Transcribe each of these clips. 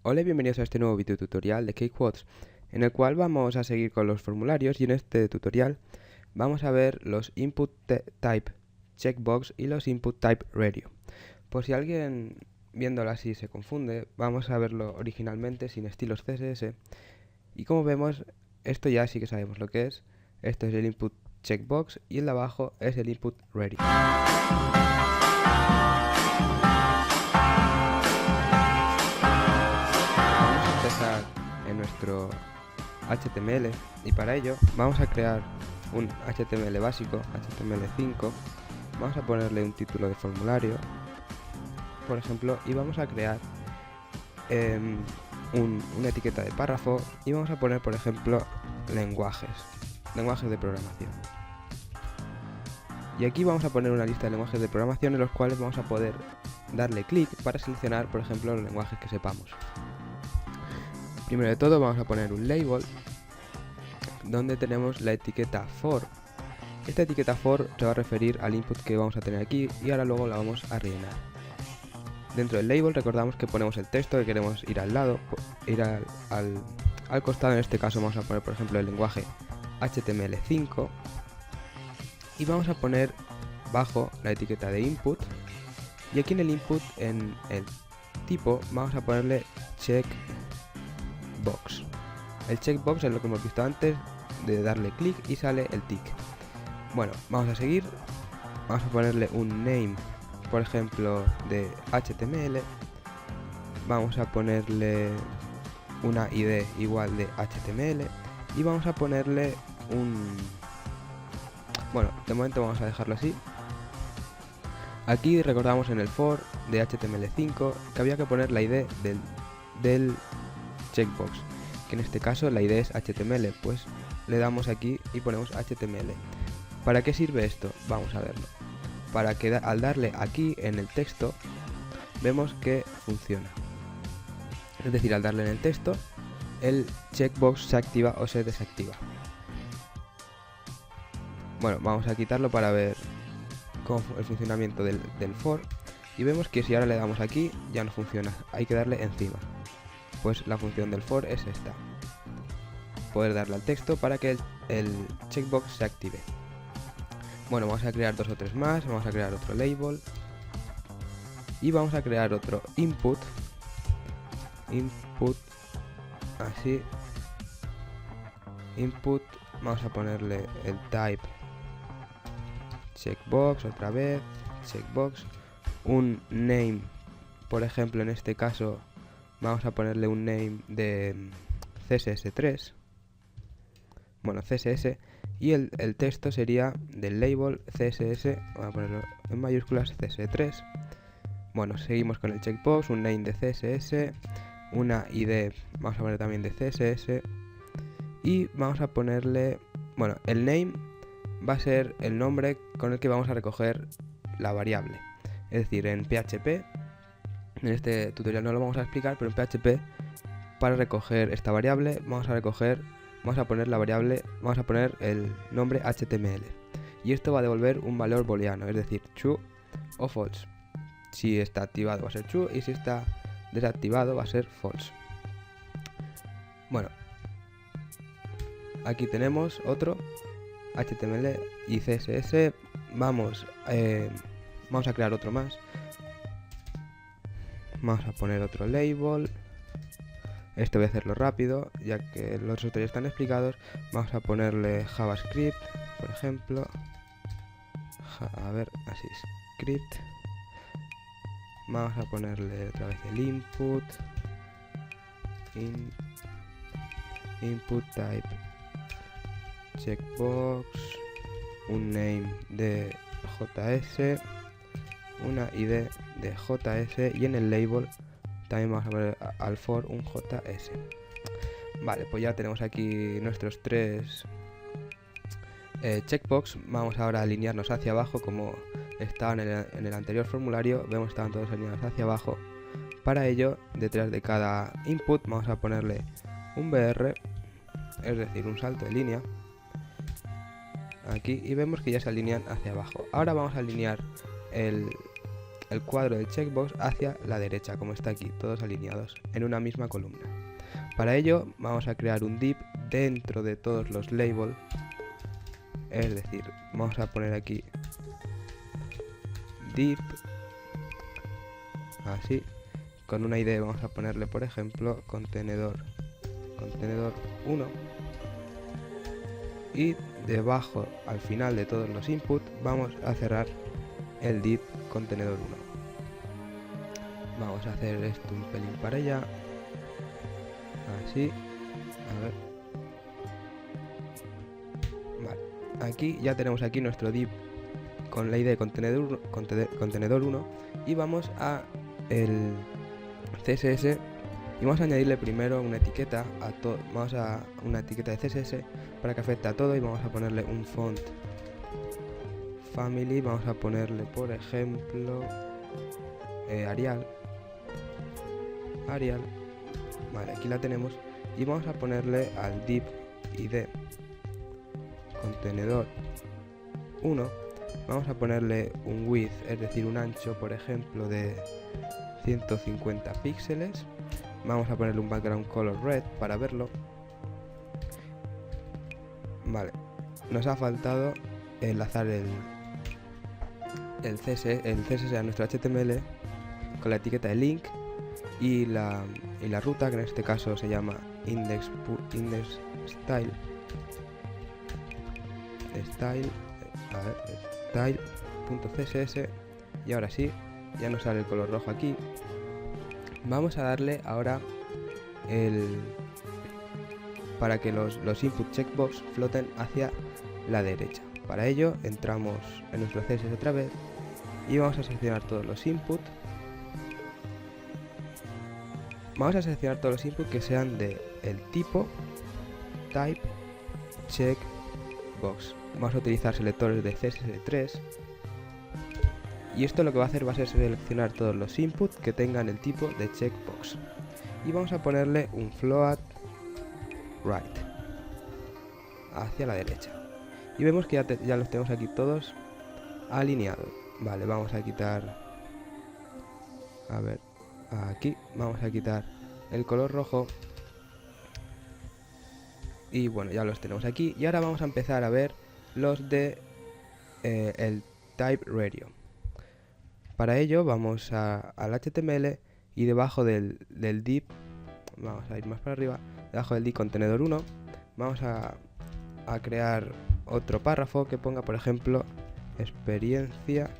Hola y bienvenidos a este nuevo video tutorial de Cakewatch, en el cual vamos a seguir con los formularios y en este tutorial vamos a ver los input type checkbox y los input type radio. Por si alguien viéndolo así se confunde, vamos a verlo originalmente sin estilos CSS y como vemos esto ya sí que sabemos lo que es. Esto es el input checkbox y el de abajo es el input radio. En nuestro HTML y para ello vamos a crear un HTML básico, HTML5, vamos a ponerle un título de formulario, por ejemplo, y vamos a crear una etiqueta de párrafo y vamos a poner, por ejemplo, lenguajes de programación. Y aquí vamos a poner una lista de lenguajes de programación en los cuales vamos a poder darle clic para seleccionar, por ejemplo, los lenguajes que sepamos. Primero de todo vamos a poner un label donde tenemos la etiqueta for. Esta etiqueta for se va a referir al input que vamos a tener aquí y ahora luego la vamos a rellenar. Dentro del label recordamos que ponemos el texto que queremos ir al lado, ir al costado. En este caso vamos a poner, por ejemplo, el lenguaje HTML5 y vamos a poner bajo la etiqueta de input, y aquí en el input, en el tipo, vamos a ponerle checkbox. El checkbox es lo que hemos visto antes de darle clic y sale el tick. Bueno, vamos a seguir, vamos a ponerle un name, por ejemplo, de HTML, vamos a ponerle una ID igual de HTML y vamos a ponerle bueno, de momento vamos a dejarlo así. Aquí recordamos en el for de HTML5 que había que poner la ID del checkbox, que en este caso la ID es HTML, pues le damos aquí y ponemos HTML. ¿Para qué sirve esto? Vamos a verlo. Para que al darle aquí en el texto vemos que funciona. Es decir, al darle en el texto el checkbox se activa o se desactiva. Bueno, vamos a quitarlo para ver el funcionamiento del for y vemos que si ahora le damos aquí ya no funciona, hay que darle encima. Pues la función del for es esta: poder darle al texto para que el checkbox se active. Bueno, vamos a crear 2 o 3 más, vamos a crear otro label y vamos a crear otro input, así, input, vamos a ponerle el type checkbox, otra vez, checkbox, un name, por ejemplo en este caso vamos a ponerle un name de CSS3, bueno, CSS, y el texto sería del label CSS, voy a ponerlo en mayúsculas, CSS3. Bueno, seguimos con el checkbox, un name de CSS, una ID, vamos a poner también de CSS, y vamos a ponerle, bueno, el name va a ser el nombre con el que vamos a recoger la variable. Es decir, en PHP, en este tutorial no lo vamos a explicar, pero en PHP para recoger esta variable vamos a poner la variable, vamos a poner el nombre HTML. Y esto va a devolver un valor booleano, es decir, true o false. Si está activado va a ser true y si está desactivado va a ser false. Bueno, aquí tenemos otro HTML y CSS. Vamos a crear otro más. Vamos a poner otro label. Esto voy a hacerlo rápido, ya que los tutoriales están explicados. Vamos a ponerle JavaScript, por ejemplo. A ver, así es, script. Vamos a ponerle otra vez el input. Input type checkbox, un name de JS, una ID de JS y en el label también vamos a poner al for un JS. Vale, pues ya tenemos aquí nuestros 3 checkbox. Vamos ahora a alinearnos hacia abajo como estaban en el anterior formulario. Vemos que estaban todos alineados hacia abajo. Para ello, detrás de cada input vamos a ponerle un BR, es decir, un salto de línea aquí, y vemos que ya se alinean hacia abajo. Ahora vamos a alinear el cuadro del checkbox hacia la derecha, como está aquí, todos alineados en una misma columna. Para ello vamos a crear un div dentro de todos los labels, es decir, vamos a poner aquí div, así, con una ID vamos a ponerle, por ejemplo, contenedor 1, y debajo, al final de todos los inputs, vamos a cerrar el div contenedor 1. Vamos a hacer esto un pelín para allá, así, a ver. Vale, aquí ya tenemos aquí nuestro div con la ID contenedor 1, y vamos a el CSS y vamos a añadirle primero una etiqueta a todo. Vamos a una etiqueta de CSS para que afecte a todo, y vamos a ponerle un font family. Vamos a ponerle, por ejemplo, Arial. Vale, aquí la tenemos, y vamos a ponerle al div id contenedor 1, vamos a ponerle un width, es decir, un ancho, por ejemplo, de 150 píxeles. Vamos a ponerle un background color red para verlo. Nos ha faltado enlazar el CSS a nuestro HTML con la etiqueta de link y la ruta, que en este caso se llama style.css, y ahora sí, ya nos sale el color rojo aquí. Vamos a darle ahora para que los input checkbox floten hacia la derecha. Para ello entramos en nuestro CSS otra vez y vamos a seleccionar todos los inputs. Vamos a seleccionar todos los inputs que sean de el tipo type checkbox. Vamos a utilizar selectores de CSS3, y esto lo que va a hacer va a ser seleccionar todos los inputs que tengan el tipo de checkbox, y vamos a ponerle un float right hacia la derecha, y vemos que ya los tenemos aquí todos alineados. Vale, vamos a quitar, a ver, aquí vamos a quitar el color rojo, y bueno, ya los tenemos aquí. Y ahora vamos a empezar a ver los de el type radio. Para ello vamos al HTML, y debajo del div, vamos a ir más para arriba, debajo del div contenedor 1, vamos a crear otro párrafo que ponga, por ejemplo, experiencia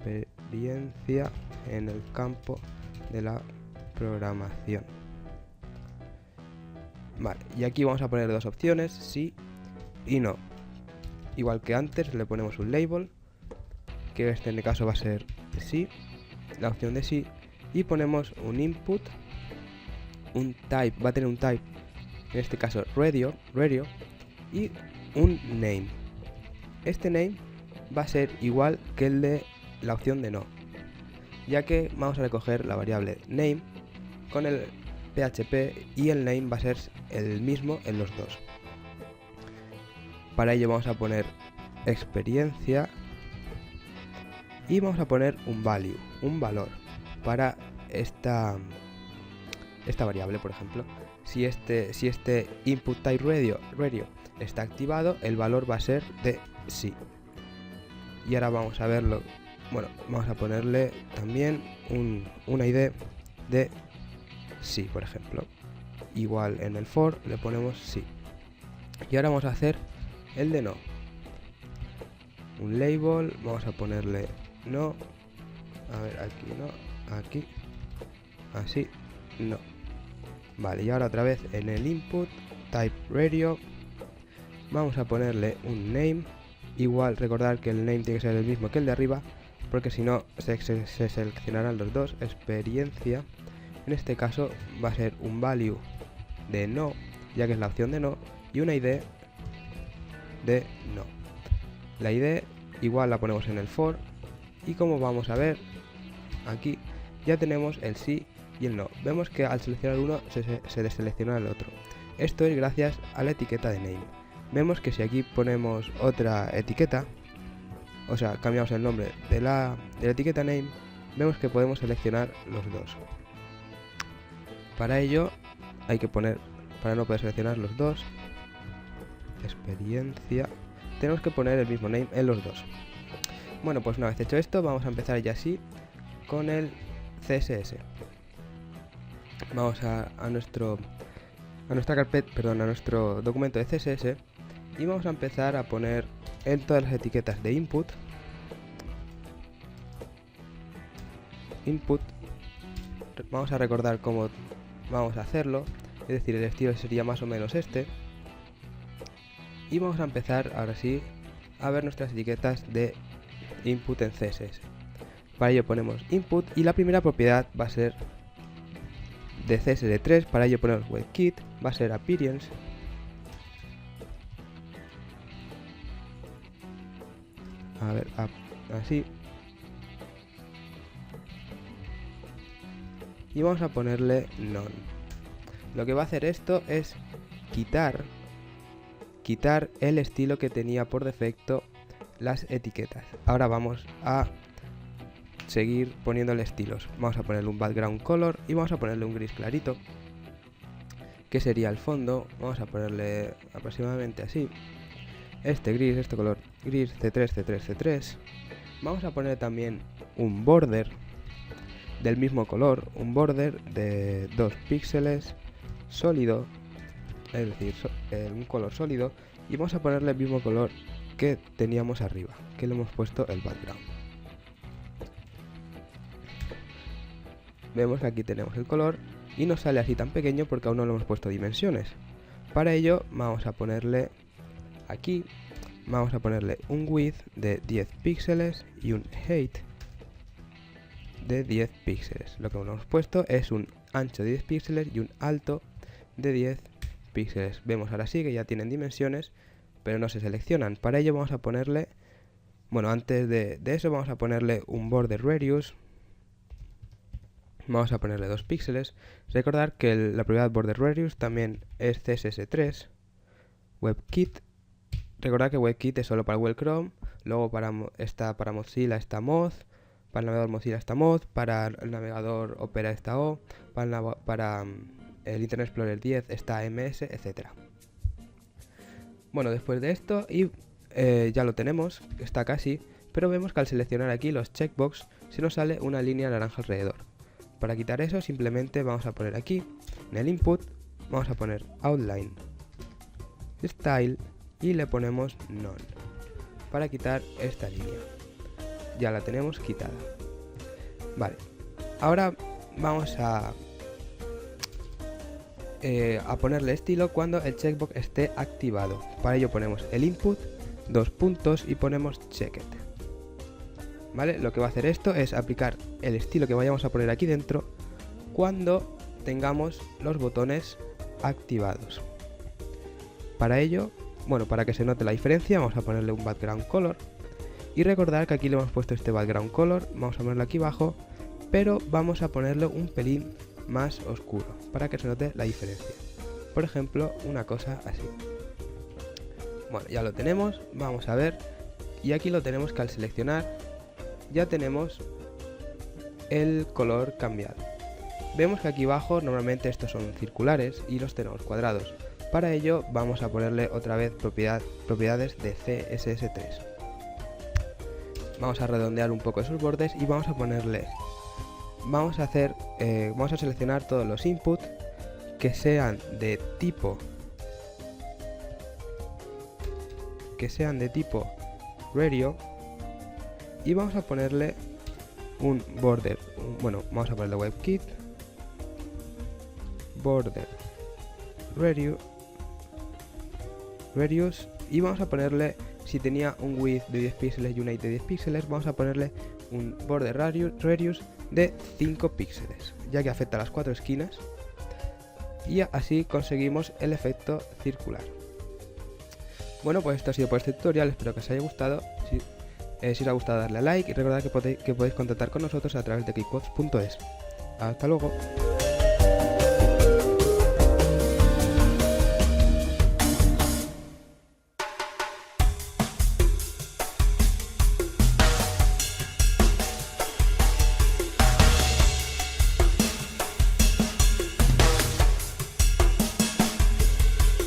en el campo de la programación. Vale, y aquí vamos a poner dos opciones, sí y no. Igual que antes, le ponemos un label, que en este caso va a ser sí, la opción de sí, y ponemos un input, un type, va a tener un type, en este caso radio, y un name. Este name va a ser igual que el de la opción de no, ya que vamos a recoger la variable name con el PHP, y el name va a ser el mismo en los dos. Para ello vamos a poner experiencia, y vamos a poner un value, un valor para esta variable. Por ejemplo, si este input type radio está activado, el valor va a ser de sí. Y ahora vamos a verlo. Bueno, vamos a ponerle también una ID de sí, por ejemplo. Igual en el for le ponemos sí. Y ahora vamos a hacer el de no. Un label, vamos a ponerle no. A ver, aquí no, aquí, así, no. Vale, y ahora otra vez en el input type radio vamos a ponerle un name. Igual, recordar que el name tiene que ser el mismo que el de arriba, porque si no se seleccionarán los dos. Experiencia, en este caso va a ser un value de no, ya que es la opción de no, y una ID de no. La ID igual la ponemos en el for, y como vamos a ver aquí, ya tenemos el sí y el no. Vemos que al seleccionar uno se deselecciona el otro. Esto es gracias a la etiqueta de name. Vemos que si aquí ponemos otra etiqueta, o sea, cambiamos el nombre de la etiqueta name, vemos que podemos seleccionar los dos. Para ello hay que poner, para no poder seleccionar los dos, experiencia, tenemos que poner el mismo name en los dos. Bueno, pues una vez hecho esto, vamos a empezar ya así con el CSS. Vamos a nuestra carpeta, perdón, a nuestro documento de CSS y vamos a empezar a poner en todas las etiquetas de input, vamos a recordar cómo vamos a hacerlo, es decir, el estilo sería más o menos este. Y vamos a empezar ahora sí a ver nuestras etiquetas de input en CSS. Para ello ponemos input y la primera propiedad va a ser de CSS3, para ello ponemos WebKit, va a ser appearance. A ver, así. Y vamos a ponerle none. Lo que va a hacer esto es quitar el estilo que tenía por defecto las etiquetas. Ahora vamos a seguir poniéndole estilos. Vamos a ponerle un background color y vamos a ponerle un gris clarito, que sería el fondo. Vamos a ponerle aproximadamente así. Este color gris C3. Vamos a poner también un border del mismo color, un border de 2 píxeles sólido, es decir, un color sólido, y vamos a ponerle el mismo color que teníamos arriba, que le hemos puesto el background. Vemos que aquí tenemos el color y nos sale así tan pequeño porque aún no le hemos puesto dimensiones. Para ello vamos a ponerle aquí, vamos a ponerle un width de 10 píxeles y un height de 10 píxeles. Lo que hemos puesto es un ancho de 10 píxeles y un alto de 10 píxeles. Vemos ahora sí que ya tienen dimensiones, pero no se seleccionan. Para ello vamos a ponerle, bueno, antes de eso vamos a ponerle un border radius. Vamos a ponerle 2 píxeles. Recordar que la propiedad border radius también es CSS3. WebKit. Recordad que WebKit es solo para Google Chrome. Luego para Mozilla está Moz. Para el navegador Mozilla está Moz. Para el navegador Opera está O. Para el Internet Explorer 10 está MS, etc. Bueno, después de esto ya lo tenemos, está casi, pero vemos que al seleccionar aquí los checkbox se nos sale una línea naranja alrededor. Para quitar eso simplemente vamos a poner aquí, en el input, vamos a poner outline, style y le ponemos none, para quitar esta línea. Ya la tenemos quitada. Vale, ahora vamos a ponerle estilo cuando el checkbox esté activado. Para ello ponemos el input, 2 puntos y ponemos checked. ¿Vale? Lo que va a hacer esto es aplicar el estilo que vayamos a poner aquí dentro cuando tengamos los botones activados. Para ello, bueno, para que se note la diferencia, vamos a ponerle un background color y recordar que aquí le hemos puesto este background color, vamos a ponerlo aquí abajo, pero vamos a ponerle un pelín más oscuro para que se note la diferencia. Por ejemplo, una cosa así. Bueno, ya lo tenemos, vamos a ver, y aquí lo tenemos que al seleccionar ya tenemos el color cambiado. Vemos que aquí abajo normalmente estos son circulares y los tenemos cuadrados. Para ello vamos a ponerle otra vez propiedades de CSS3. Vamos a redondear un poco esos bordes y vamos a ponerle, vamos a seleccionar todos los inputs que sean de tipo radio y vamos a ponerle un border, vamos a ponerle WebKit border radius y vamos a ponerle, si tenía un width de 10 píxeles y un height de 10 píxeles, vamos a ponerle un border radius de 5 píxeles, ya que afecta a las 4 esquinas, y así conseguimos el efecto circular. Bueno, pues esto ha sido por este tutorial, espero que os haya gustado. Si os ha gustado, darle a like y recordad que podéis contactar con nosotros a través de geekpods.es. Hasta luego.